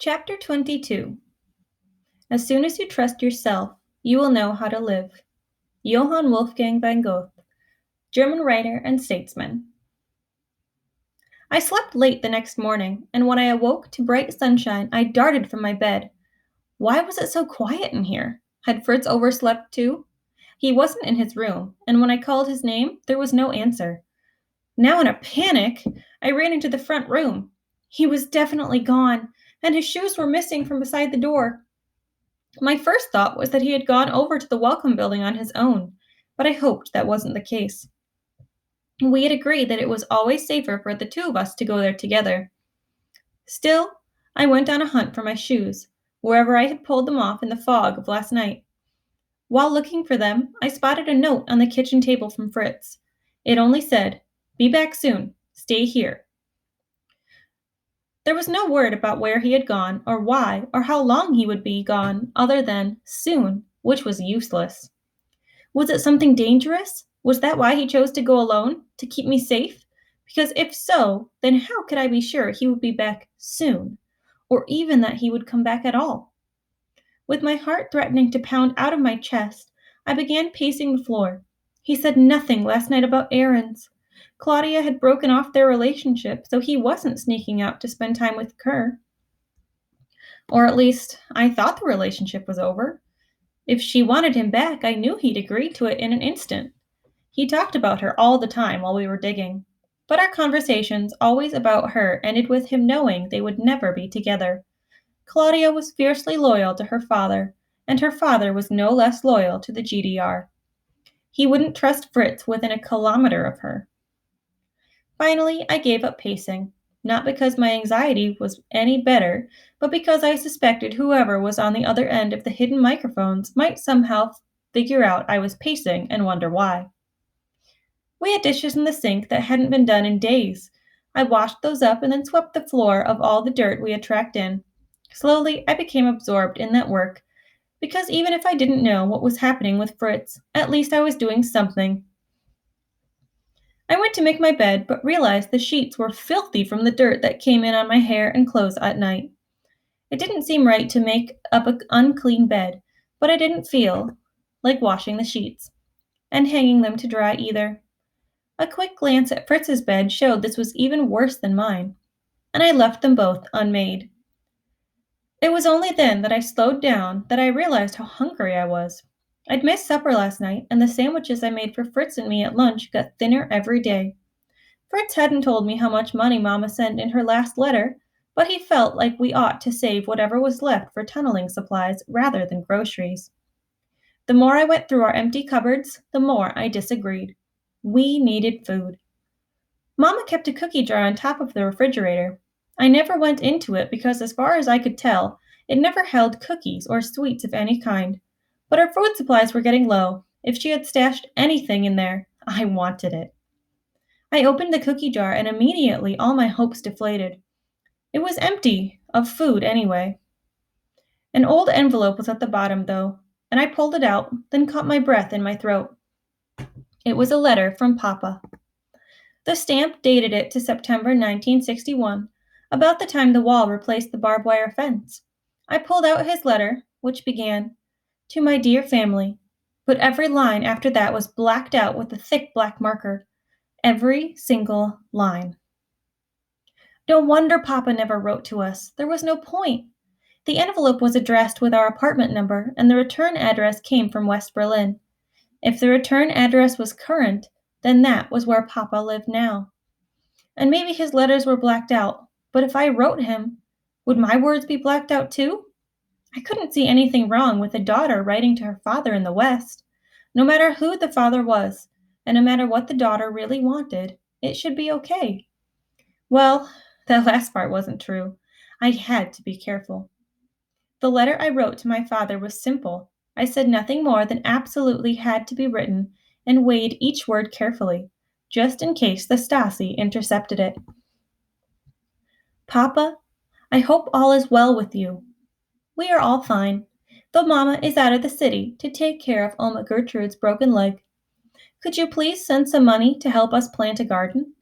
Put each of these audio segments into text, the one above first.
Chapter 22. As soon as you trust yourself, you will know how to live. Johann Wolfgang von Goethe, German writer and statesman. I slept late the next morning, and when I awoke to bright sunshine, I darted from my bed. Why was it so quiet in here? Had Fritz overslept too? He wasn't in his room, and when I called his name, there was no answer. Now in a panic, I ran into the front room. He was definitely gone, and his shoes were missing from beside the door. My first thought was that he had gone over to the Welcome Building on his own, but I hoped that wasn't the case. We had agreed that it was always safer for the two of us to go there together. Still, I went on a hunt for my shoes, wherever I had pulled them off in the fog of last night. While looking for them, I spotted a note on the kitchen table from Fritz. It only said, "Be back soon. Stay here." There was no word about where he had gone, or why, or how long he would be gone, other than "soon," which was useless. Was it something dangerous? Was that why he chose to go alone? To keep me safe? Because if so, then how could I be sure he would be back soon? Or even that he would come back at all? With my heart threatening to pound out of my chest, I began pacing the floor. He said nothing last night about errands. Claudia had broken off their relationship, so he wasn't sneaking out to spend time with her. Or at least, I thought the relationship was over. If she wanted him back, I knew he'd agree to it in an instant. He talked about her all the time while we were digging, but our conversations, always about her, ended with him knowing they would never be together. Claudia was fiercely loyal to her father, and her father was no less loyal to the GDR. He wouldn't trust Fritz within a kilometer of her. Finally, I gave up pacing, not because my anxiety was any better, but because I suspected whoever was on the other end of the hidden microphones might somehow figure out I was pacing and wonder why. We had dishes in the sink that hadn't been done in days. I washed those up and then swept the floor of all the dirt we had tracked in. Slowly, I became absorbed in that work, because even if I didn't know what was happening with Fritz, at least I was doing something. I went to make my bed, but realized the sheets were filthy from the dirt that came in on my hair and clothes at night. It didn't seem right to make up an unclean bed, but I didn't feel like washing the sheets, and hanging them to dry either. A quick glance at Fritz's bed showed this was even worse than mine, and I left them both unmade. It was only then that I slowed down that I realized how hungry I was. I'd missed supper last night, and the sandwiches I made for Fritz and me at lunch got thinner every day. Fritz hadn't told me how much money Mama sent in her last letter, but he felt like we ought to save whatever was left for tunneling supplies rather than groceries. The more I went through our empty cupboards, the more I disagreed. We needed food. Mama kept a cookie jar on top of the refrigerator. I never went into it because, as far as I could tell, it never held cookies or sweets of any kind. But our food supplies were getting low. If she had stashed anything in there, I wanted it. I opened the cookie jar and immediately all my hopes deflated. It was empty, of food anyway. An old envelope was at the bottom, though, and I pulled it out, then caught my breath in my throat. It was a letter from Papa. The stamp dated it to September 1961, about the time the wall replaced the barbed wire fence. I pulled out his letter, which began, "To my dear family," but every line after that was blacked out with a thick black marker. Every single line. No wonder Papa never wrote to us. There was no point. The envelope was addressed with our apartment number, and the return address came from West Berlin. If the return address was current, then that was where Papa lived now. And maybe his letters were blacked out, but if I wrote him, would my words be blacked out too? I couldn't see anything wrong with a daughter writing to her father in the West. No matter who the father was, and no matter what the daughter really wanted, it should be okay. Well, that last part wasn't true. I had to be careful. The letter I wrote to my father was simple. I said nothing more than absolutely had to be written and weighed each word carefully, just in case the Stasi intercepted it. Papa, I hope all is well with you. We are all fine, though Mama is out of the city to take care of Oma Gertrude's broken leg. Could you please send some money to help us plant a garden?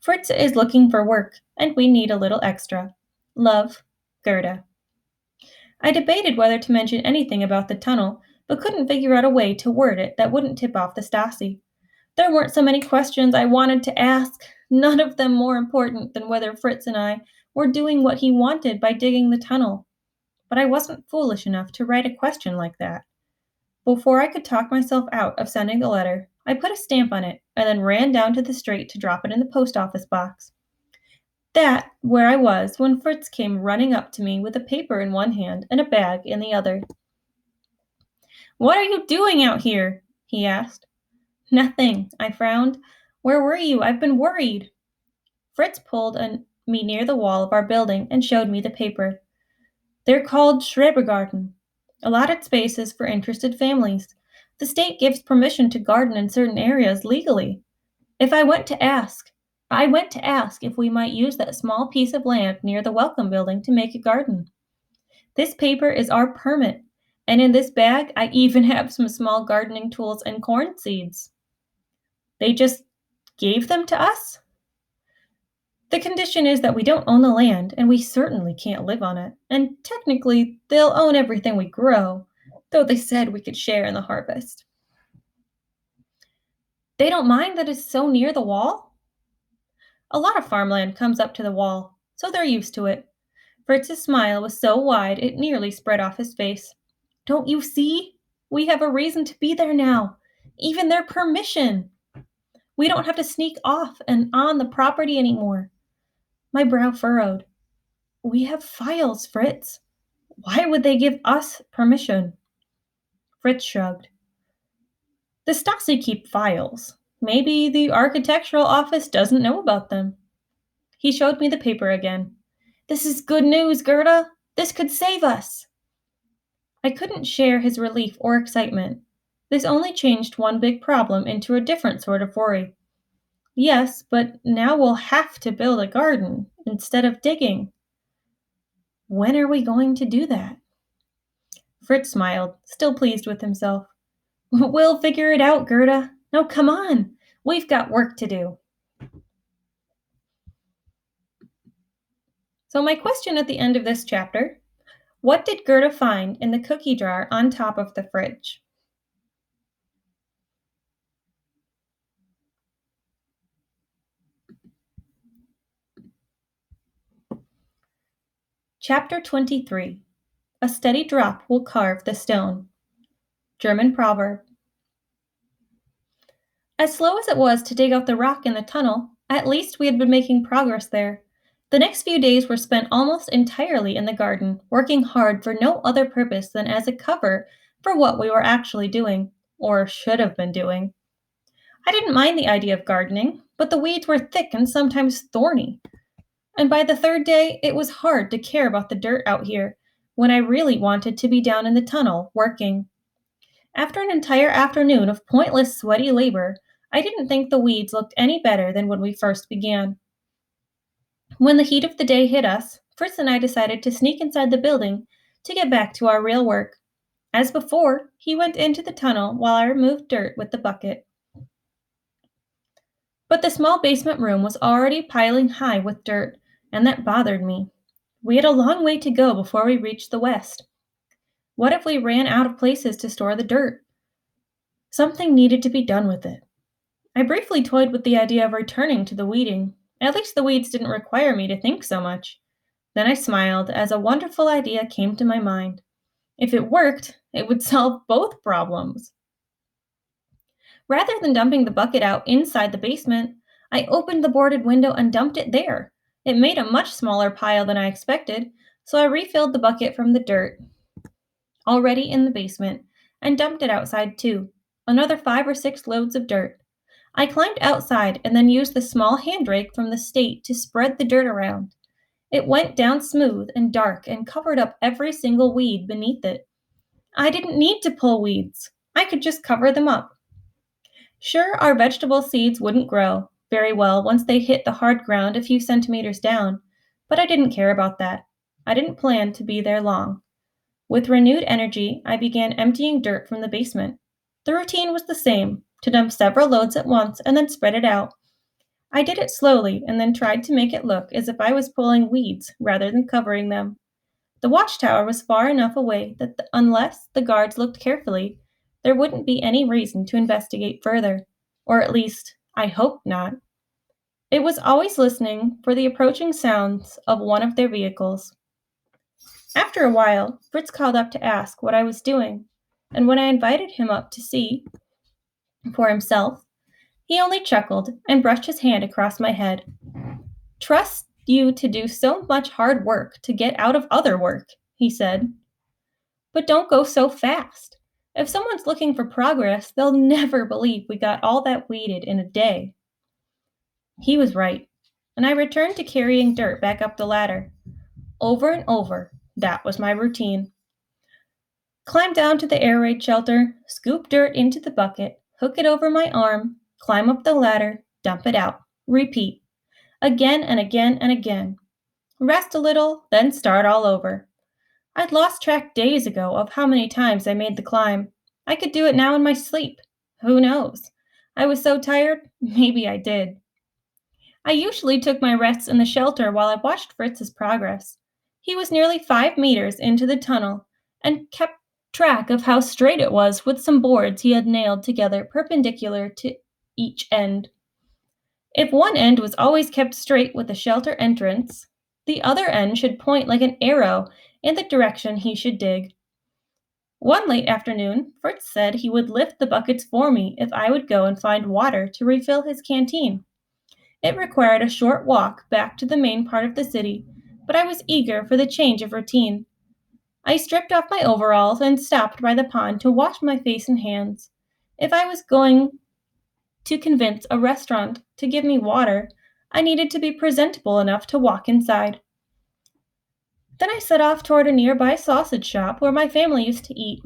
Fritz is looking for work, and we need a little extra. Love, Gerda. I debated whether to mention anything about the tunnel, but couldn't figure out a way to word it that wouldn't tip off the Stasi. There weren't so many questions I wanted to ask, none of them more important than whether Fritz and I were doing what he wanted by digging the tunnel. But I wasn't foolish enough to write a question like that. Before I could talk myself out of sending the letter, I put a stamp on it and then ran down to the street to drop it in the post office box. That where I was when Fritz came running up to me with a paper in one hand and a bag in the other. "What are you doing out here?" he asked. "Nothing," I frowned. "Where were you? I've been worried." Fritz pulled me near the wall of our building and showed me the paper. "They're called Schrebergarten, allotted spaces for interested families. The state gives permission to garden in certain areas legally. If I went to ask if we might use that small piece of land near the Welcome Building to make a garden. This paper is our permit, and in this bag I even have some small gardening tools and corn seeds. They just gave them to us? The condition is that we don't own the land, and we certainly can't live on it. And technically, they'll own everything we grow, though they said we could share in the harvest." "They don't mind that it's so near the wall?" "A lot of farmland comes up to the wall, so they're used to it." Fritz's smile was so wide it nearly spread off his face. "Don't you see? We have a reason to be there now. Even their permission. We don't have to sneak off and on the property anymore." My brow furrowed. "We have files, Fritz. Why would they give us permission?" Fritz shrugged. "The Stasi keep files. Maybe the architectural office doesn't know about them." He showed me the paper again. "This is good news, Gerda. This could save us." I couldn't share his relief or excitement. This only changed one big problem into a different sort of worry. "Yes, but now we'll have to build a garden instead of digging. When are we going to do that?" Fritz smiled, still pleased with himself. "We'll figure it out, Gerda. Now come on. We've got work to do." So my question at the end of this chapter: what did Gerda find in the cookie jar on top of the fridge? Chapter 23. A steady drop will carve the stone. German proverb. As slow as it was to dig out the rock in the tunnel, at least we had been making progress there. The next few days were spent almost entirely in the garden, working hard for no other purpose than as a cover for what we were actually doing, or should have been doing. I didn't mind the idea of gardening, but the weeds were thick and sometimes thorny. And by the third day, it was hard to care about the dirt out here when I really wanted to be down in the tunnel working. After an entire afternoon of pointless, sweaty labor, I didn't think the weeds looked any better than when we first began. When the heat of the day hit us, Fritz and I decided to sneak inside the building to get back to our real work. As before, he went into the tunnel while I removed dirt with the bucket. But the small basement room was already piling high with dirt, and that bothered me. We had a long way to go before we reached the west. What if we ran out of places to store the dirt? Something needed to be done with it. I briefly toyed with the idea of returning to the weeding. At least the weeds didn't require me to think so much. Then I smiled as a wonderful idea came to my mind. If it worked, it would solve both problems. Rather than dumping the bucket out inside the basement, I opened the boarded window and dumped it there. It made a much smaller pile than I expected, so I refilled the bucket from the dirt already in the basement and dumped it outside too. Another 5 or 6 loads of dirt. I climbed outside and then used the small hand rake from the state to spread the dirt around. It went down smooth and dark and covered up every single weed beneath it. I didn't need to pull weeds. I could just cover them up. Sure, our vegetable seeds wouldn't grow very well once they hit the hard ground a few centimeters down, but I didn't care about that. I didn't plan to be there long. With renewed energy, I began emptying dirt from the basement. The routine was the same, to dump several loads at once and then spread it out. I did it slowly and then tried to make it look as if I was pulling weeds rather than covering them. The watchtower was far enough away that unless the guards looked carefully, there wouldn't be any reason to investigate further. Or at least, I hoped not. It was always listening for the approaching sounds of one of their vehicles. After a while, Fritz called up to ask what I was doing, and when I invited him up to see for himself, he only chuckled and brushed his hand across my head. Trust you to do so much hard work to get out of other work, he said. But don't go so fast. If someone's looking for progress, they'll never believe we got all that weeded in a day. He was right, and I returned to carrying dirt back up the ladder. Over and over, that was my routine. Climb down to the air raid shelter, scoop dirt into the bucket, hook it over my arm, climb up the ladder, dump it out. Repeat. Again and again and again. Rest a little, then start all over. I'd lost track days ago of how many times I made the climb. I could do it now in my sleep. Who knows? I was so tired, maybe I did. I usually took my rests in the shelter while I watched Fritz's progress. He was nearly 5 meters into the tunnel and kept track of how straight it was with some boards he had nailed together perpendicular to each end. If one end was always kept straight with the shelter entrance, the other end should point like an arrow in the direction he should dig. One late afternoon, Fritz said he would lift the buckets for me if I would go and find water to refill his canteen. It required a short walk back to the main part of the city, but I was eager for the change of routine. I stripped off my overalls and stopped by the pond to wash my face and hands. If I was going to convince a restaurant to give me water, I needed to be presentable enough to walk inside. Then I set off toward a nearby sausage shop where my family used to eat.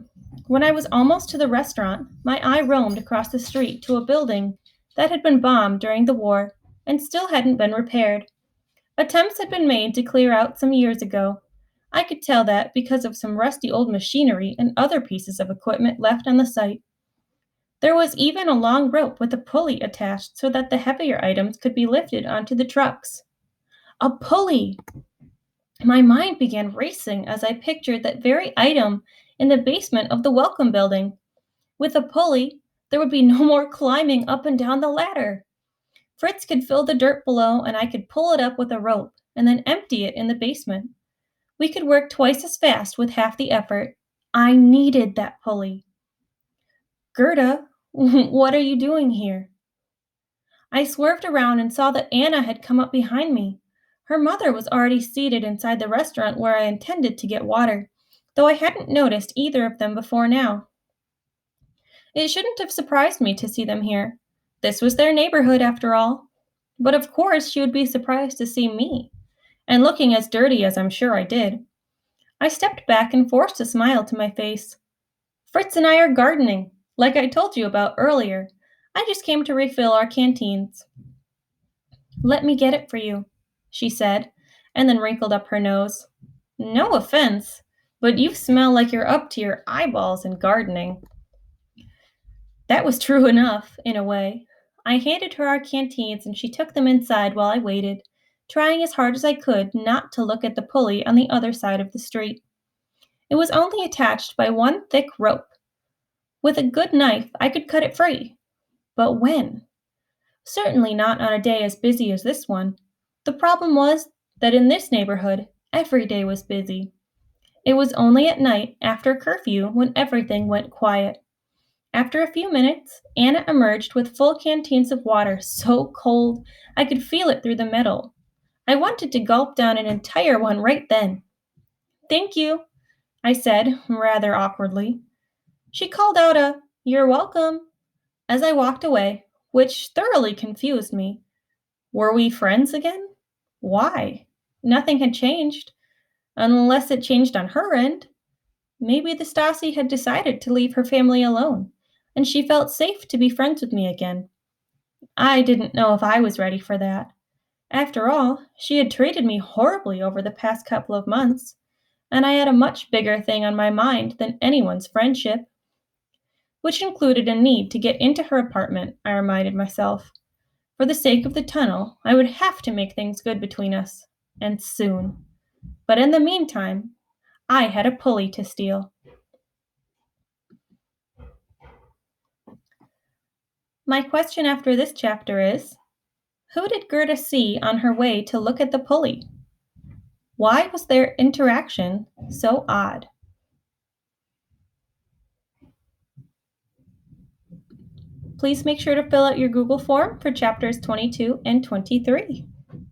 When I was almost to the restaurant, my eye roamed across the street to a building that had been bombed during the war and still hadn't been repaired. Attempts had been made to clear out some years ago. I could tell that because of some rusty old machinery and other pieces of equipment left on the site. There was even a long rope with a pulley attached so that the heavier items could be lifted onto the trucks. A pulley! My mind began racing as I pictured that very item in the basement of the Welcome Building. With a pulley, there would be no more climbing up and down the ladder. Fritz could fill the dirt below, and I could pull it up with a rope and then empty it in the basement. We could work twice as fast with half the effort. I needed that pulley. Gerda, what are you doing here? I swerved around and saw that Anna had come up behind me. Her mother was already seated inside the restaurant where I intended to get water, though I hadn't noticed either of them before now. It shouldn't have surprised me to see them here. This was their neighborhood, after all. But of course she would be surprised to see me, and looking as dirty as I'm sure I did. I stepped back and forced a smile to my face. Fritz and I are gardening, like I told you about earlier. I just came to refill our canteens. Let me get it for you, she said, and then wrinkled up her nose. No offense, but you smell like you're up to your eyeballs in gardening. That was true enough, in a way. I handed her our canteens and she took them inside while I waited, trying as hard as I could not to look at the pulley on the other side of the street. It was only attached by one thick rope. With a good knife, I could cut it free. But when? Certainly not on a day as busy as this one. The problem was that in this neighborhood, every day was busy. It was only at night, after curfew, when everything went quiet. After a few minutes, Anna emerged with full canteens of water so cold I could feel it through the metal. I wanted to gulp down an entire one right then. Thank you, I said, rather awkwardly. She called out "You're welcome," as I walked away, which thoroughly confused me. Were we friends again? Why? Nothing had changed, unless it changed on her end. Maybe the Stasi had decided to leave her family alone, and she felt safe to be friends with me again. I didn't know if I was ready for that. After all, she had treated me horribly over the past couple of months, and I had a much bigger thing on my mind than anyone's friendship, which included a need to get into her apartment, I reminded myself. For the sake of the tunnel, I would have to make things good between us, and soon. But in the meantime, I had a pulley to steal. My question after this chapter is, who did Gerda see on her way to look at the pulley? Why was their interaction so odd? Please make sure to fill out your Google form for chapters 22 and 23.